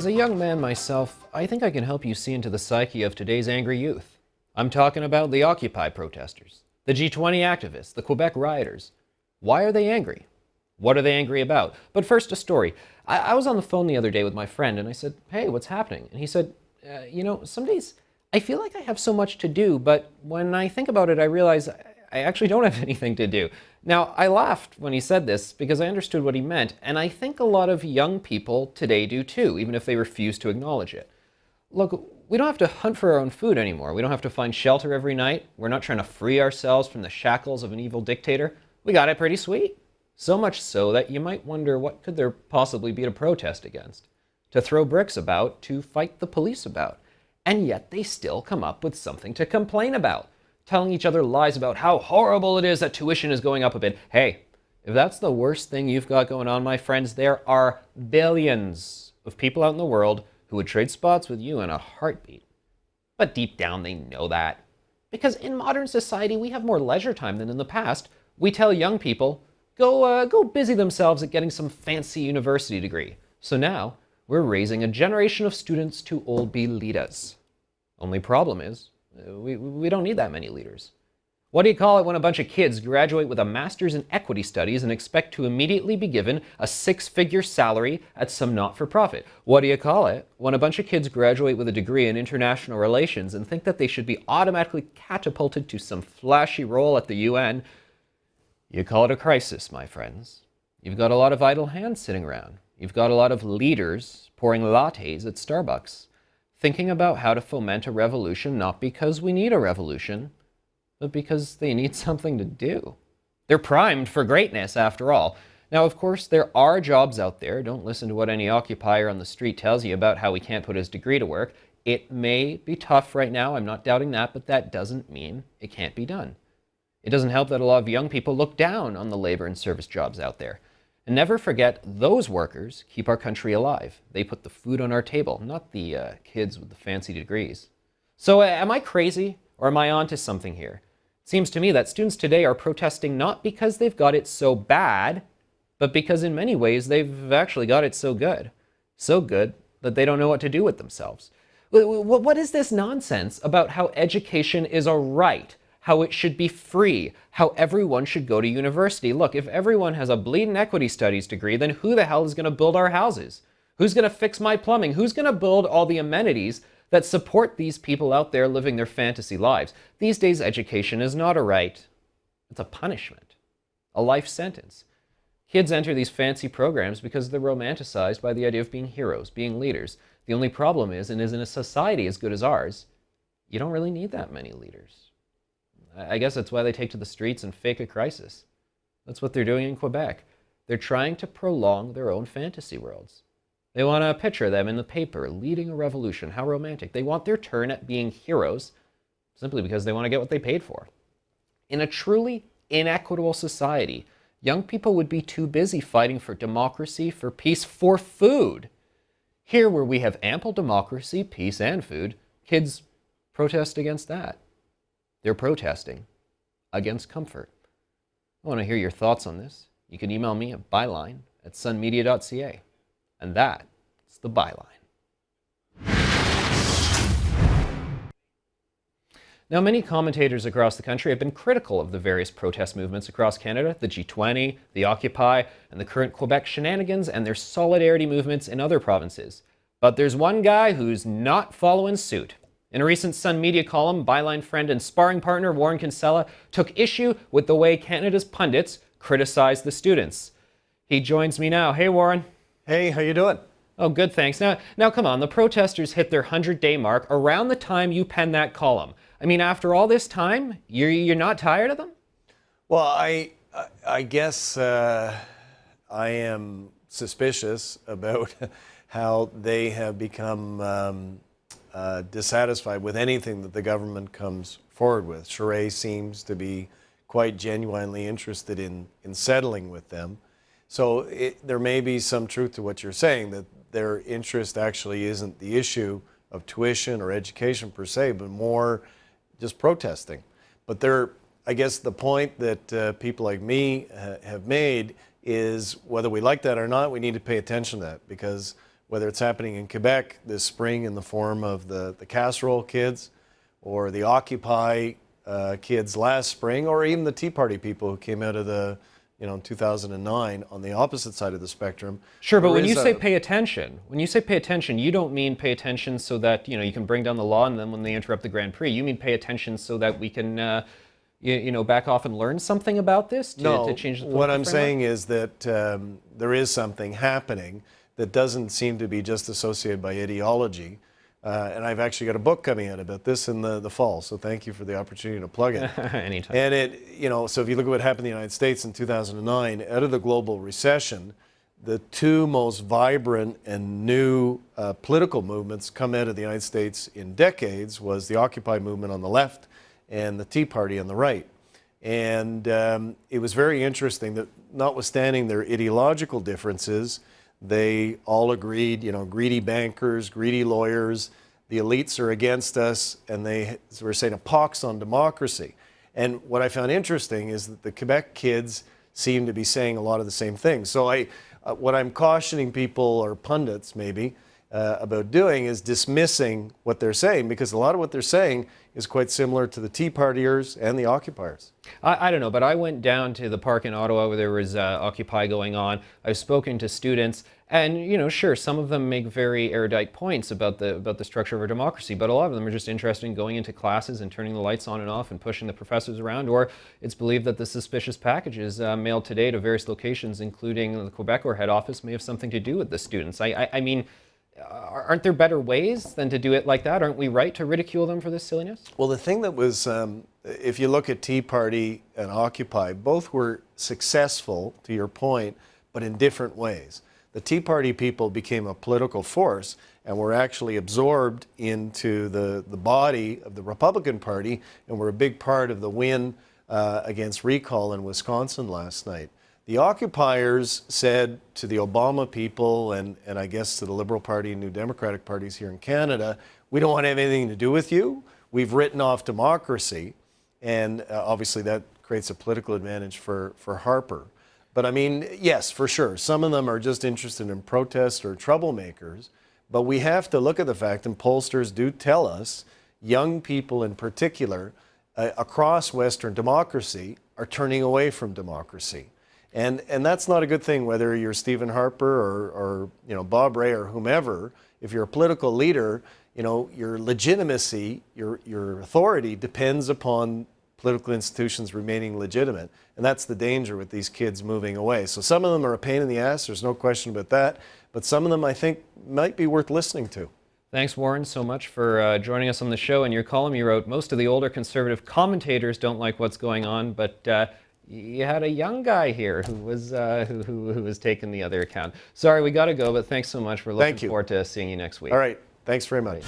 As a young man myself, I think I can help you see into the psyche of today's angry youth. I'm talking about the Occupy protesters, the G20 activists, the Quebec rioters. Why are they angry? What are they angry about? But first, a story. I was on the phone the other day with my friend and I said, "Hey, what's happening?" And he said, some days I feel like I have so much to do, but when I think about it, I realize I actually don't have anything to do. Now, I laughed when he said this because I understood what he meant, and I think a lot of young people today do too, even if they refuse to acknowledge it. Look, we don't have to hunt for our own food anymore. We don't have to find shelter every night. We're not trying to free ourselves from the shackles of an evil dictator. We got it pretty sweet. So much so that you might wonder, what could there possibly be to protest against? To throw bricks about, to fight the police about. And yet they still come up with something to complain about, telling each other lies about how horrible it is that tuition is going up a bit. Hey, if that's the worst thing you've got going on, my friends, there are billions of people out in the world who would trade spots with you in a heartbeat. But deep down they know that. Because in modern society, we have more leisure time than in the past. We tell young people, go busy themselves at getting some fancy university degree. So now, we're raising a generation of students too old be leaders. Only problem is, we don't need that many leaders. What do you call it when a bunch of kids graduate with a master's in equity studies and expect to immediately be given a six-figure salary at some not-for-profit? What do you call it when a bunch of kids graduate with a degree in international relations and think that they should be automatically catapulted to some flashy role at the UN? You call it a crisis, my friends. You've got a lot of idle hands sitting around. You've got a lot of leaders pouring lattes at Starbucks, thinking about how to foment a revolution, not because we need a revolution, but because they need something to do. They're primed for greatness, after all. Now, of course, there are jobs out there. Don't listen to what any occupier on the street tells you about how he can't put his degree to work. It may be tough right now, I'm not doubting that, but that doesn't mean it can't be done. It doesn't help that a lot of young people look down on the labor and service jobs out there. And never forget, those workers keep our country alive. They put the food on our table, not the kids with the fancy degrees. So am I crazy, or am I onto something here? It seems to me that students today are protesting not because they've got it so bad, but because in many ways they've actually got it so good. So good that they don't know what to do with themselves. What is this nonsense about how education is a right? How it should be free, how everyone should go to university. Look, if everyone has a bleeding equity studies degree, then who the hell is going to build our houses? Who's going to fix my plumbing? Who's going to build all the amenities that support these people out there living their fantasy lives? These days, education is not a right. It's a punishment, a life sentence. Kids enter these fancy programs because they're romanticized by the idea of being heroes, being leaders. The only problem is in a society as good as ours, you don't really need that many leaders. I guess that's why they take to the streets and fake a crisis. That's what they're doing in Quebec. They're trying to prolong their own fantasy worlds. They want to picture them in the paper, leading a revolution. How romantic. They want their turn at being heroes simply because they want to get what they paid for. In a truly inequitable society, young people would be too busy fighting for democracy, for peace, for food. Here, where we have ample democracy, peace, and food, kids protest against that. They're protesting against comfort. I want to hear your thoughts on this. You can email me at byline@sunmedia.ca. And that's the Byline. Now, many commentators across the country have been critical of the various protest movements across Canada, the G20, the Occupy, and the current Quebec shenanigans and their solidarity movements in other provinces. But there's one guy who's not following suit. In a recent Sun Media column, Byline friend and sparring partner Warren Kinsella took issue with the way Canada's pundits criticized the students. He joins me now. Hey, Warren. Hey, how you doing? Oh, good, thanks. Now come on. The protesters hit their 100-day mark around the time you penned that column. I mean, after all this time, you're not tired of them? Well, I guess I am suspicious about how they have become dissatisfied with anything that the government comes forward with. Furey seems to be quite genuinely interested in settling with them. So there may be some truth to what you're saying, that their interest actually isn't the issue of tuition or education per se, but more just protesting. But I guess the point that people like me have made is, whether we like that or not, we need to pay attention to that, because whether it's happening in Quebec this spring in the form of the casserole kids, or the Occupy kids last spring, or even the Tea Party people who came out of the, in 2009 on the opposite side of the spectrum. Sure, but when you say pay attention, you don't mean pay attention so that, you can bring down the law and then when they interrupt the Grand Prix, you mean pay attention so that we can, back off and learn something about this to change the political what I'm framework? saying is that there is something happening that doesn't seem to be just associated by ideology. And I've actually got a book coming out about this in the fall, so thank you for the opportunity to plug it. Anytime. And so if you look at what happened in the United States in 2009, out of the global recession, the two most vibrant and new political movements come out of the United States in decades was the Occupy movement on the left and the Tea Party on the right. And it was very interesting that notwithstanding their ideological differences, they all agreed, greedy bankers, greedy lawyers, the elites are against us, and they were saying a pox on democracy. And what I found interesting is that the Quebec kids seem to be saying a lot of the same things. So what I'm cautioning people, or pundits maybe, about doing is dismissing what they're saying, because a lot of what they're saying is quite similar to the Tea Partiers and the Occupiers. I don't know, but I went down to the park in Ottawa where there was Occupy going on. I've spoken to students, and sure, some of them make very erudite points about the structure of our democracy, but a lot of them are just interested in going into classes and turning the lights on and off and pushing the professors around. Or it's believed that the suspicious packages mailed today to various locations, including the Quebec head office, may have something to do with the students. I mean, aren't there better ways than to do it like that? Aren't we right to ridicule them for this silliness? Well, the thing that was, if you look at Tea Party and Occupy, both were successful, to your point, but in different ways. The Tea Party people became a political force and were actually absorbed into the body of the Republican Party, and were a big part of the win against recall in Wisconsin last night. The Occupiers said to the Obama people and I guess to the Liberal Party and New Democratic parties here in Canada, we don't want to have anything to do with you. We've written off democracy. And obviously that creates a political advantage for Harper. But I mean, yes, for sure, some of them are just interested in protest or troublemakers. But we have to look at the fact, and pollsters do tell us, young people in particular, across Western democracy, are turning away from democracy. And that's not a good thing, whether you're Stephen Harper or Bob Rae or whomever. If you're a political leader, your legitimacy, your authority depends upon political institutions remaining legitimate. And that's the danger with these kids moving away. So some of them are a pain in the ass, there's no question about that. But some of them, I think, might be worth listening to. Thanks, Warren, so much for joining us on the show. In your column, you wrote, most of the older conservative commentators don't like what's going on, but you had a young guy here who was taking the other account. Sorry, we got to go, but thanks so much. We're looking forward to seeing you next week. All right. Thanks very much.